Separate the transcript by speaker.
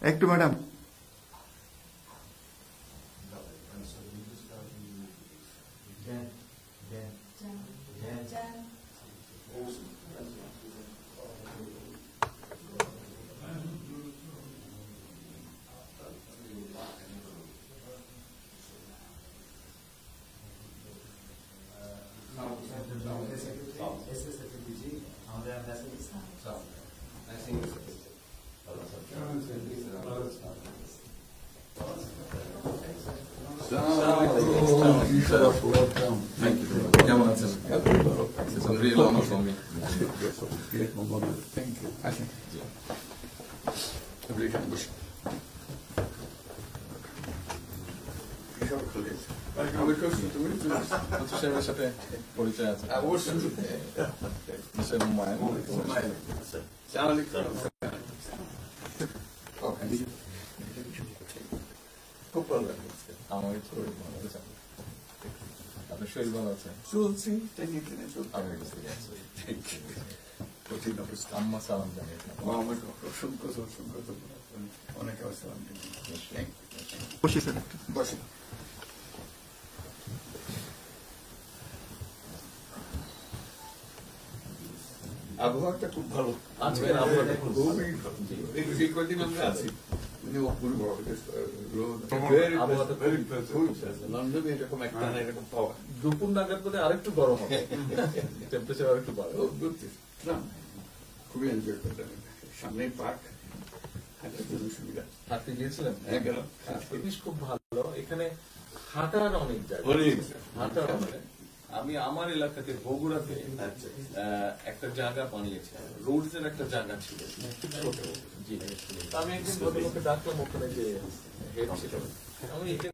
Speaker 1: একটু madam
Speaker 2: Thank you. কেমন আছেন? It's a real honor for me.
Speaker 3: Thank you.
Speaker 2: সাহেবের সাথে পরিচয় আছে
Speaker 3: খুব ভালো লাগে
Speaker 2: আমার শরীর ভালো আছে। আপনার শরীর ভালো আছে?
Speaker 3: চলছি টেনে টেনে চলতে
Speaker 2: আমি বুঝতে পারছি। আম্মা সালাম জানিয়ে
Speaker 3: আমাকে অসংখ্য অসংখ্য অনেকে সালাম
Speaker 1: বসে স্যার
Speaker 3: বসে আবহাওয়াটা খুব ভালো
Speaker 2: আজকের আবহাওয়াটা খুব ভালো।
Speaker 3: এই কদিন আমরা আছি লন্ডনে এরকম একটা এরকম পাওয়া
Speaker 2: দুপুর নাগাদ বোধ আরেকটু গরম হবে, টেম্পারেচার আরেকটু বাড়বে।
Speaker 3: খুবই এনজয় করতাম সামনে পার্ক হাঁটার জন্য সুবিধা।
Speaker 2: হাঁটতে গিয়েছিলেন?
Speaker 3: গেলাম
Speaker 2: জিনিস খুব ভালো, এখানে হাঁটার অনেক জায়গা, হাঁটার অনেক। আমি আমার এলাকাতে বগুড়াতে একটা জায়গা বানিয়েছে, রোডস এর একটা জায়গা ছিল ছোট। জি, আমি একদিন ভদ্রলোককে ডাকলাম, ওখানে যে হেড ছিল, আমি